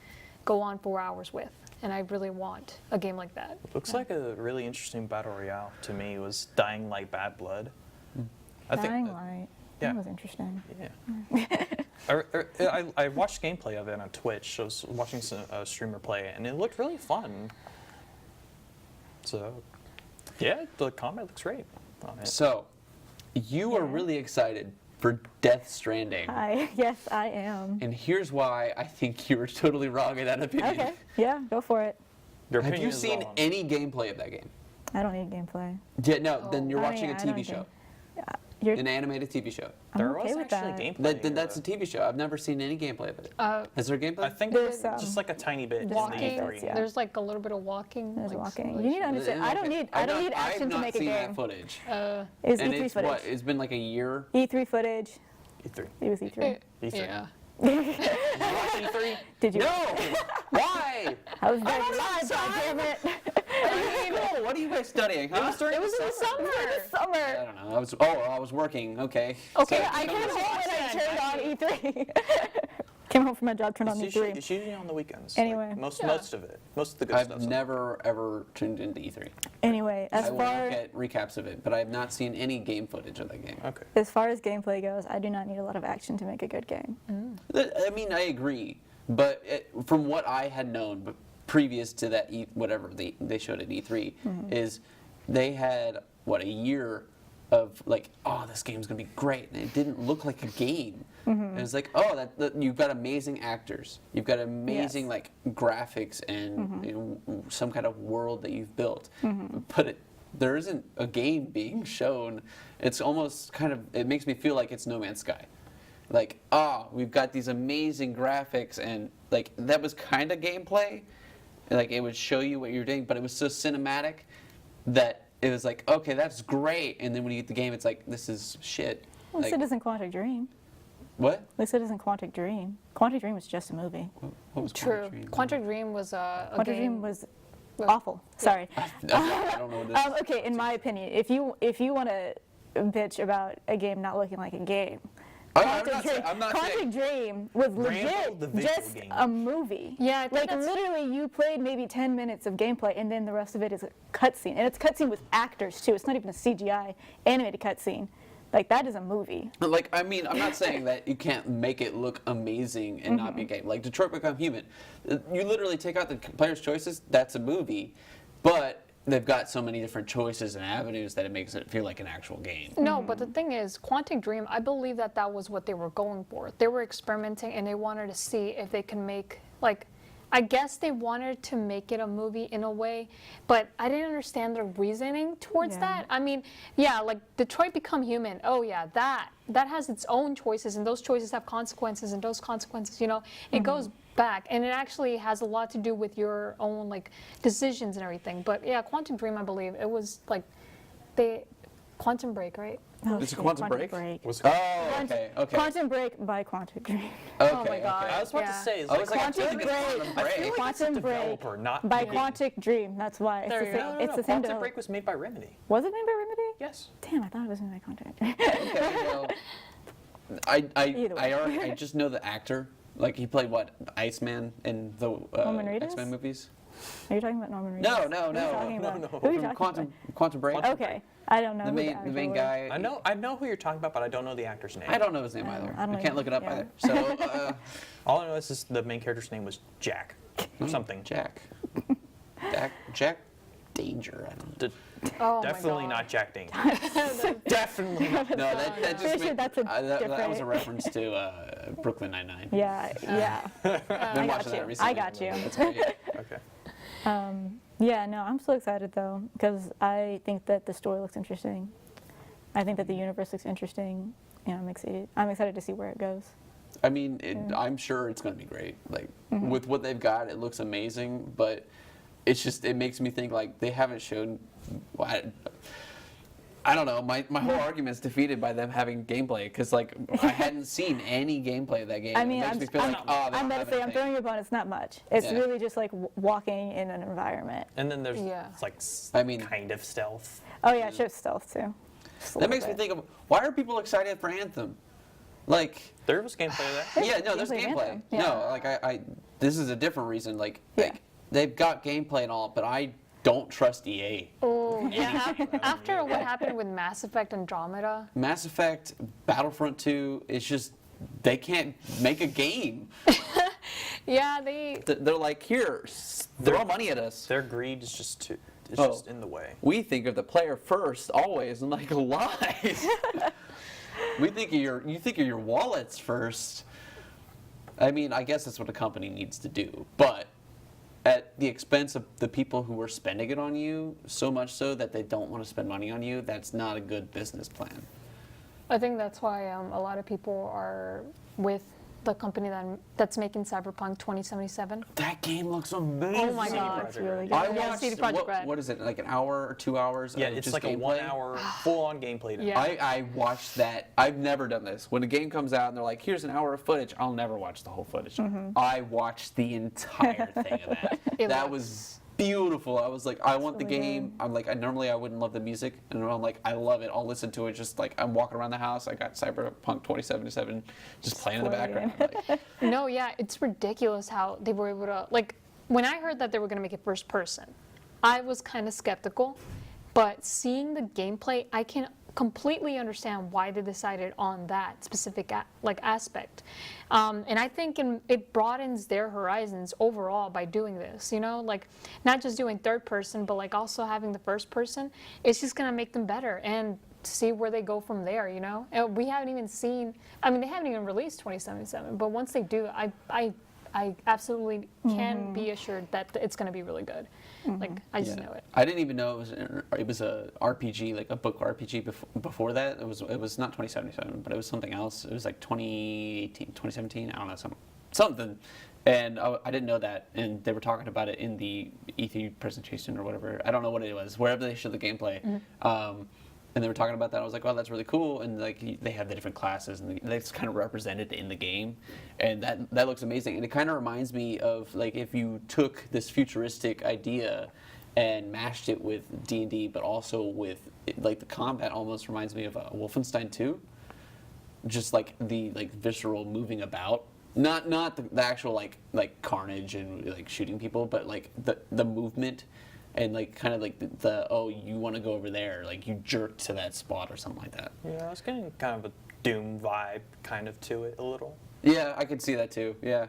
go on 4 hours with, and I really want a game like that. Looks like a really interesting battle royale to me was Dying Light Bad Blood. I Dying think, Light. yeah. That was interesting. Yeah. I watched gameplay of it on Twitch. I was watching a streamer play it, and it looked really fun. So, yeah, the combat looks great on it. So, you are really excited for Death Stranding. Yes, I am. And here's why I think you were totally wrong in that opinion. Okay, yeah, go for it. Your Have opinion you is seen wrong. any gameplay of that game? I don't need gameplay. Yeah, no, then you're Oh, watching yeah, a I don't TV show. You're, An animated TV show. I'm There okay was with actually that. gameplay. Then that's a TV show. I've never seen any gameplay of it. Is there gameplay? I think There's just like a tiny bit in the Walking. E3. yeah. There's like a little bit of walking. There's like, walking. You need to understand. I don't need action to make a I've not seen game. that footage. It was And E3 it's footage. what? It's been like a year. E3 footage. E3. It was E3. E3. Yeah. Did you watch E3? Did you? No! Why? I was there live, goddammit. No, what are you guys studying, huh? It was in the summer. I Summer. don't know. I was working. Okay. Okay, So- I came home and I turned on E3. Came home from my job, turned on It's E3. usually on the weekends. Anyway. Like, most of it. Most of the good I've stuff. never ever tuned into E3. Anyway, I will look at recaps of it, but I have not seen any game footage of that game. Okay. as far as gameplay goes, I do not need a lot of action to make a good game. I mean, I agree, but from what I had known, but previous to that, whatever they showed at E3, is they had what a year of like, oh, this game's gonna be great, and it didn't look like a game. And it's like, oh, that you've got amazing actors, you've got amazing Yes. like graphics and you know, some kind of world that you've built, but there isn't a game being shown. It's almost kind of, it makes me feel like it's No Man's Sky. Like, we've got these amazing graphics, and like that was kind of gameplay. Like it would show you what you're doing, but it was so cinematic that it was like, okay, that's great. And then when you get the game, it's like, this is shit. At least Like, it isn't Quantic Dream. what? At least it isn't Quantic Dream. Quantic Dream was just a movie. What was True. Quantic Dream? Quantic Dream was a Quantic game. Dream was Well, awful. Sorry. I don't know what this is. Okay, in my opinion, if you want to bitch about a game not looking like a game, I'm not Quantic saying. Dream was legit the video just game. a movie. Yeah, I think like that's- literally, you played maybe 10 minutes of gameplay, and then the rest of it is a cutscene, and it's a cutscene with actors too. It's not even a CGI animated cutscene. Like that is a movie. Like, I mean, I'm not saying that you can't make it look amazing and not be a game. Like Detroit Become Human, you literally take out the player's choices. That's a movie, but they've got so many different choices and avenues that it makes it feel like an actual game. No, but the thing is, Quantic Dream, I believe that was what they were going for. They were experimenting and they wanted to see if they can make, like, I guess they wanted to make it a movie in a way, but I didn't understand the reasoning towards Yeah. that. I mean, yeah, like Detroit Become Human, oh yeah, that has its own choices, and those choices have consequences, and those consequences, you know, it goes back, and it actually has a lot to do with your own like decisions and everything. But yeah, Quantum Dream, I believe it was like Quantum Break, right? Oh, Is it shit, Quantum Break? Was Oh, okay, okay. Quantum Break by Quantic Dream. Okay, Oh my God. I was about Yeah. to say, it's I was like, I'm Quantum thinking it's Break. Quantum I Break. feel like it's a Quantum Break developer, not by the- Quantic Dream. That's why it's There the you same. go. No, It's the same. Quantum Break was made by Remedy. Was it made by Remedy? Yes. Damn, I thought it was made by Quantic Dream. Okay, well, Either way. I just know the actor. Like he played what, Iceman in the Norman Reedus? X-Men movies. Are you talking about Norman Reedus? No, Who are you talking about? no. Who are you From talking Quantum Break. about? Okay, I don't know. The who main actor was. guy. I know who you're talking about, but I don't know the actor's name. I don't know his name either. I don't I can't even- look it up yeah. either. So All I know is the main character's name was Jack. Something. Jack Danger. I don't know. Oh Definitely my God. not Jack Danger. Definitely not. No, that just Pretty sure that's a that was a different- reference to Brooklyn Nine-Nine. Yeah, yeah. Been I got watching that you. recently. I got you. That's great. Okay. Yeah, no, I'm so excited though because I think that the story looks interesting. I think that the universe looks interesting. Yeah, I'm excited. I'm excited to see where it goes. I mean, I'm sure it's going to be great. Like with what they've got, it looks amazing. But it's just it makes me think like they haven't shown. Well, I don't know. My whole argument's defeated by them having gameplay because like I hadn't seen any gameplay of that game. I mean, it makes me feel like oh, they I'm don't about have to say I'm anything. throwing you a bone. It's not much. It's Yeah. really just like walking in an environment. And then there's Yeah. it's like I mean- kind of stealth. Oh yeah, it shows stealth too. Just a That little makes me bit. think of, why are people excited for Anthem? Like, There was gameplay of that. yeah, no, there's gameplay in gameplay. Anthem. No, like this is a different reason. Like, Yeah. like they've got gameplay and all, but I don't trust EA. Oh, yeah. After what happened with Mass Effect Andromeda, Mass Effect, Battlefront 2, it's just they can't make a game. yeah, They're like, here, throw money at us. Their greed is just too. It's Oh. just in the way. We think of the player first, always. I'm like, lies. You think of your wallets first. I mean, I guess that's what a company needs to do, but at the expense of the people who are spending it on you, so much so that they don't want to spend money on you, that's not a good business plan. I think that's why a lot of people are with the company that's making Cyberpunk 2077. That game looks amazing. Oh my God. It's really good. I Yeah, watched, CD Projekt Red. what is it, like an hour or 2 hours Yeah, of it's just like a gameplay? 1 hour full-on gameplay. Yeah. I watched that. I've never done this. When a game comes out and they're like, here's an hour of footage, I'll never watch the whole footage. I watched the entire thing of that. It That looks- was beautiful. I was like, I want the really game. I'm like, normally I wouldn't love the music. And I'm like, I love it. I'll listen to it just like I'm walking around the house. I got Cyberpunk 2077 just playing in the playing. background. Like, No, yeah, it's ridiculous how they were able to, like, when I heard that they were going to make it first person, I was kind of skeptical, but seeing the gameplay, I can completely understand why they decided on that specific aspect. And I think it broadens their horizons overall by doing this, you know, like not just doing third person, but like also having the first person. It's just going to make them better and see where they go from there, you know. And we haven't even seen, I mean, they haven't even released 2077, but once they do, I absolutely can be assured that it's going to be really good. Like, I just know it. I didn't even know it was a RPG, like a book RPG before that. It was not 2077, but it was something else. It was like 2018, 2017, I don't know, something. And I didn't know that, and they were talking about it in the E3 presentation or whatever. I don't know what it was, wherever they showed the gameplay. And they were talking about that. I was like, "Wow, that's really cool!" And like they have the different classes, and that's kind of represented in the game, and that looks amazing. And it kind of reminds me of like if you took this futuristic idea and mashed it with D&D, but also with like the combat almost reminds me of Wolfenstein 2, just like the visceral moving about. Not the actual like carnage and like shooting people, but like the movement. And like kind of like the oh, you want to go over there, like you jerk to that spot or something like that. Yeah, I was getting kind of a Doom vibe kind of to it a little. Yeah, I could see that too. Yeah,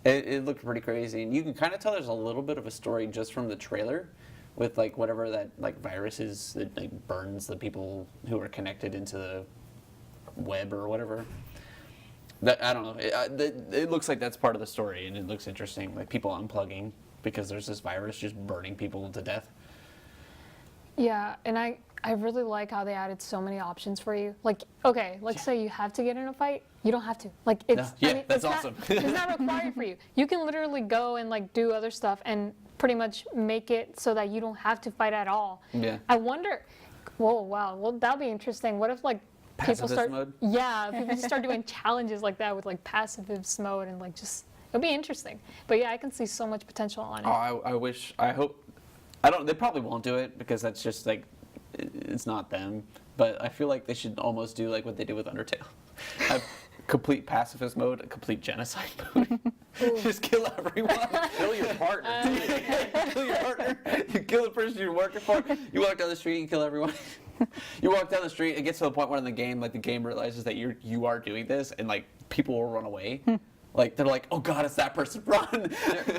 it looked pretty crazy, and you can kind of tell there's a little bit of a story just from the trailer, with like whatever that like virus is that like burns the people who are connected into the web or whatever. That I don't know. It looks like that's part of the story, and it looks interesting. Like people unplugging because there's this virus just burning people to death. Yeah, and I really like how they added so many options for you. Like, okay, let's say you have to get in a fight, you don't have to. Like, it's that's it's awesome. It's not required for you. You can literally go and like do other stuff and pretty much make it so that you don't have to fight at all. Yeah. I wonder. Whoa, wow. Well, that'll be interesting. What if like people Pacifist start? mode? Yeah, people just start doing challenges like that with like pacifist mode and like just. It'll be interesting. But yeah, I can see so much potential on it. Oh, I hope. They probably won't do it because that's just like, it's not them. But I feel like they should almost do like what they did with Undertale. Have complete pacifist mode, a complete genocide mode. Just kill everyone. Kill your partner. Kill your partner. You kill the person you're working for. You walk down the street and kill everyone. You walk down the street, it gets to the point where in the game, like the game realizes that you are doing this, and like people will run away. Like they're like, oh god, it's that person, run!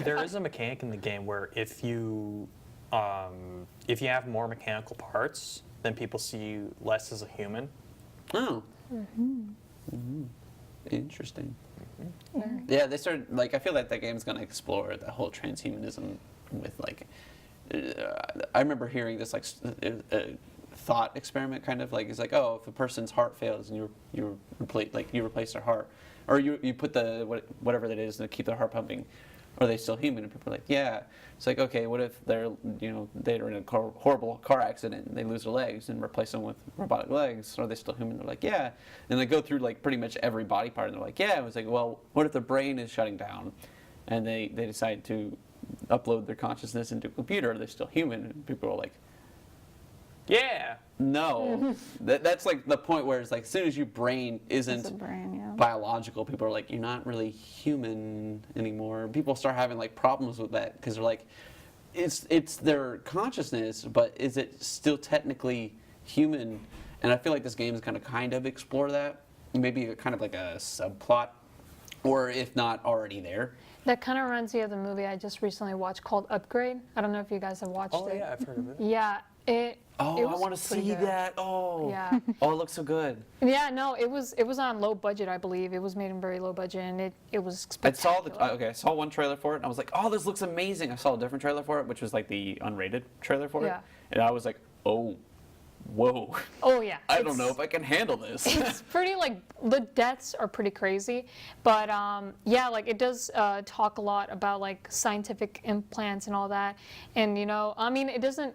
There is a mechanic in the game where if you have more mechanical parts, then people see you less as a human. Oh. Interesting. Yeah, they started like I feel like that game's gonna explore the whole transhumanism with like. I remember hearing this like thought experiment kind of like it's like oh if a person's heart fails and you replace their heart or you put the whatever that is to keep their heart pumping, are they still human? And people are like yeah. It's like okay, what if they're in a horrible car accident and they lose their legs and replace them with robotic legs? Are they still human? They're like yeah. And they go through like pretty much every body part and they're like yeah. It was like well, what if the brain is shutting down, and they decide to upload their consciousness into a computer? Are they still human? And people are like Yeah. No, that's like the point where it's like as soon as your brain It's a isn't brain, yeah. biological, people are like, you're not really human anymore. People start having like problems with that because they're like, it's their consciousness, but is it still technically human? And I feel like this game is kind of explore that, maybe kind of like a subplot, or if not already there. That kind of reminds me of the movie I just recently watched called Upgrade. I don't know if you guys have watched Oh it. yeah, I've heard of it. Yeah, it Oh, I was want to pretty see good. that. Oh, Yeah. Oh, it looks so good. Yeah, no, it was on low budget, I believe. It was made in very low budget, and it was I saw spectacular. I saw one trailer for it, and I was like, oh, this looks amazing. I saw a different trailer for it, which was like the unrated trailer for it, Yeah. and I was like, oh, whoa. Oh yeah. I don't know if I can handle this. It's pretty like the deaths are pretty crazy, but yeah, like it does talk a lot about like scientific implants and all that, and you know, I mean, it doesn't.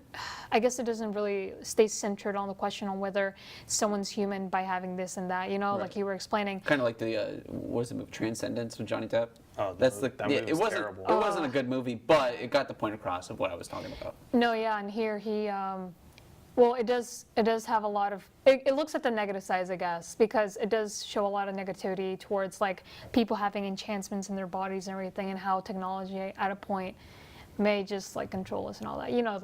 I guess it doesn't really stay centered on the question on whether someone's human by having this and that. You know, like Right. you were explaining. Kind of like the what was the movie Transcendence with Johnny Depp. Oh, That's the that yeah, movie it was wasn't terrible. it wasn't a good movie, but it got the point across of what I was talking about. No, yeah, and here he. Well, it does have a lot of, it looks at the negative sides, I guess, because it does show a lot of negativity towards like people having enchantments in their bodies and everything, and how technology at a point may just like control us and all that. You know,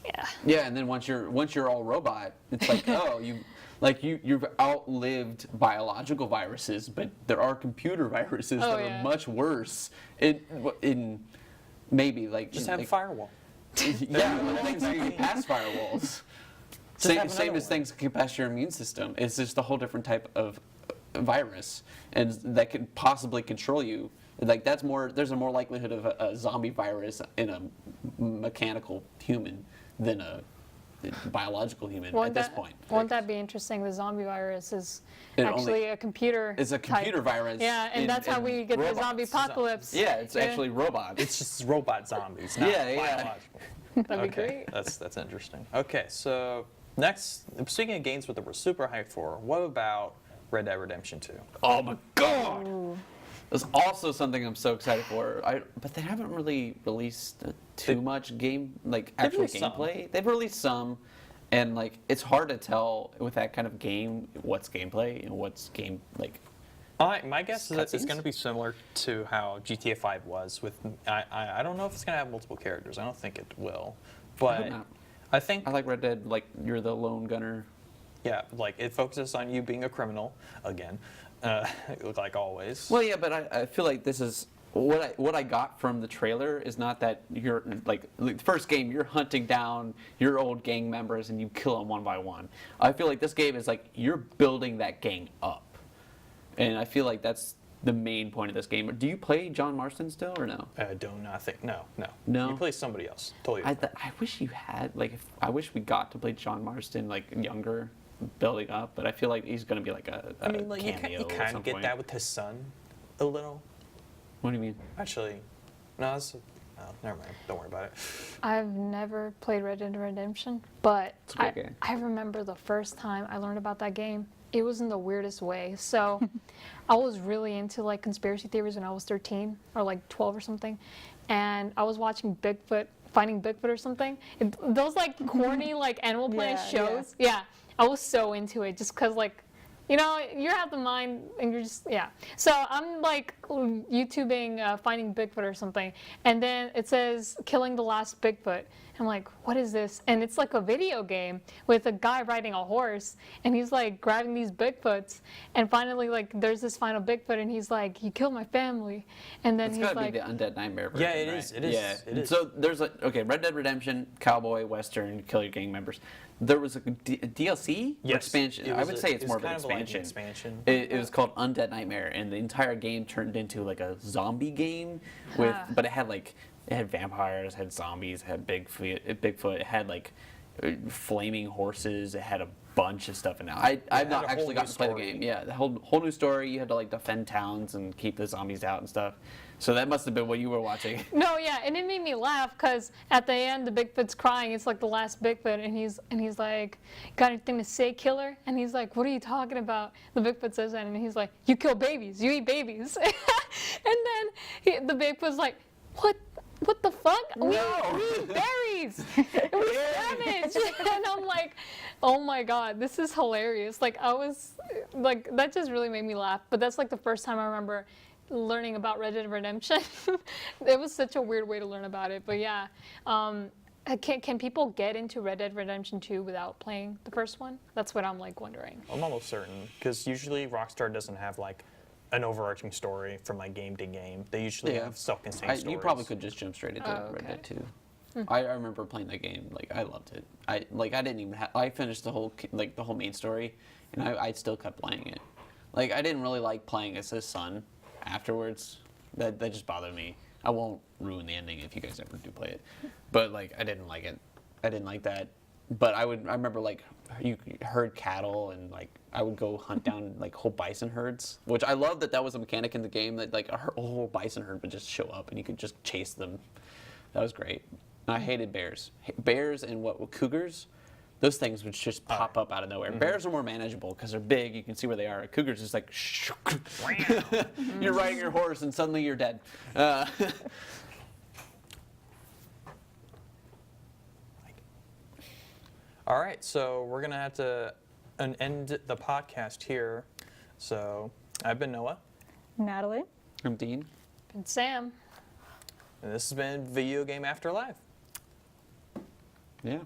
yeah. Yeah, and then once you're all robot, it's like oh you've outlived biological viruses, but there are computer viruses Oh, that yeah. are much worse. In maybe like Just have a like, firewall. yeah, but things that can pass firewalls. Just have Same another as one. things that can pass your immune system. It's just a whole different type of virus, and that could possibly control you. Like that's more. There's a more likelihood of a zombie virus in a mechanical human than a biological human at this point. Won't that be interesting? The zombie virus is It actually only- a computer. It's a computer type. virus. Yeah, and that's how we get robots. the zombie apocalypse. Yeah, it's actually robots. It's just robot zombies, not Yeah, yeah. biological. That'd be Okay, great. that's interesting. Okay, so next, speaking of games that we're super hyped for, what about Red Dead Redemption 2? Oh my god! That's also something I'm so excited for. But they haven't really released too much game, like They've actual released some. gameplay. They've released some, and like it's hard to tell with that kind of game what's gameplay and what's game like. My guess is that it's Cutscenes? going to be similar to how GTA 5 was. With I don't know if it's going to have multiple characters. I don't think it will, but not. I think I like Red Dead. Like you're the lone gunner. yeah, like it focuses on you being a criminal again, like always. Well, yeah, but I feel like this is what I got from the trailer is not that you're like the first game you're hunting down your old gang members and you kill them one by one. I feel like this game is like you're building that gang up, and I feel like that's the main point of this game. Do you play John Marston still or no? I do not think no. No? You play somebody else. Totally. I wish you had like I wish we got to play John Marston like younger, building up, but I feel like he's gonna be like a I mean, like cameo you at kind some of get point. that with his son, a little. What do you mean? Actually, no, that's. Oh, never mind. Don't worry about it. I've never played Red Dead Redemption, but It's a great game. I remember the first time I learned about that game. It was in the weirdest way. So I was really into like conspiracy theories when I was 13 or like 12 or something. And I was watching Finding Bigfoot or something. Those like corny like Animal Planet Yeah, yeah. shows. Yeah. I was so into it just because like, you know, you have the mind and you're just, yeah. So I'm like YouTubing Finding Bigfoot or something. And then it says Killing the Last Bigfoot. I'm like, what is this? And it's like a video game with a guy riding a horse. And he's like grabbing these Bigfoots. And finally, like, there's this final Bigfoot. And he's like, you killed my family. And then It's he's gotta like, be the Undead Nightmare version. Yeah, it right? is, it is, Yeah. it is. So there's Red Dead Redemption, cowboy, western, kill your gang members. There was a DLC or Yes, expansion. it I was would a- say it it's was more of an kind of like an expansion. expansion. It was called Undead Nightmare, and the entire game turned into like a zombie game with, Huh. but it had vampires, it had zombies, it had Bigfoot, it had like flaming horses, it had a bunch of stuff in it. I've had not a whole actually new got to play the story. game. Yeah, the whole new story. You had to like defend towns and keep the zombies out and stuff. So that must have been what you were watching. no, yeah, and it made me laugh because at the end the Bigfoot's crying. It's like the last Bigfoot, and he's like, "Got anything to say, killer?" And he's like, "What are you talking about?" The Bigfoot says that, and he's like, "You kill babies. You eat babies." And then the Bigfoot's like, "What? what the fuck? We eat berries. It was savage. And I'm like, oh my God, this is hilarious. Like I was, like that just really made me laugh. But that's like the first time I remember learning about Red Dead Redemption. It was such a weird way to learn about it. But yeah, can people get into Red Dead Redemption 2 without playing the first one? That's what I'm like wondering. I'm almost certain, because usually Rockstar doesn't have like an overarching story from like game to game. They usually have self-contained stories. You probably could just jump straight into Red Dead 2. I remember playing that game. Like I loved it. I didn't even. I finished the whole main story, and I still kept playing it. Like I didn't really like playing as his son afterwards. That just bothered me. I won't ruin the ending if you guys ever do play it, but like I didn't like it. I didn't like that. But I remember like you herd cattle, and like I would go hunt down like whole bison herds, which I love that was a mechanic in the game, that like a whole bison herd would just show up and you could just chase them. That was great. And I hated bears. Bears and cougars, those things would just pop up out of nowhere. Bears are more manageable because they're big. You can see where they are. Cougars is like, you're riding your horse and suddenly you're dead. All right, so we're gonna have to end the podcast here. So I've been Noah. Natalie. I'm Dean. And Sam. And this has been Video Game Afterlife. Yeah.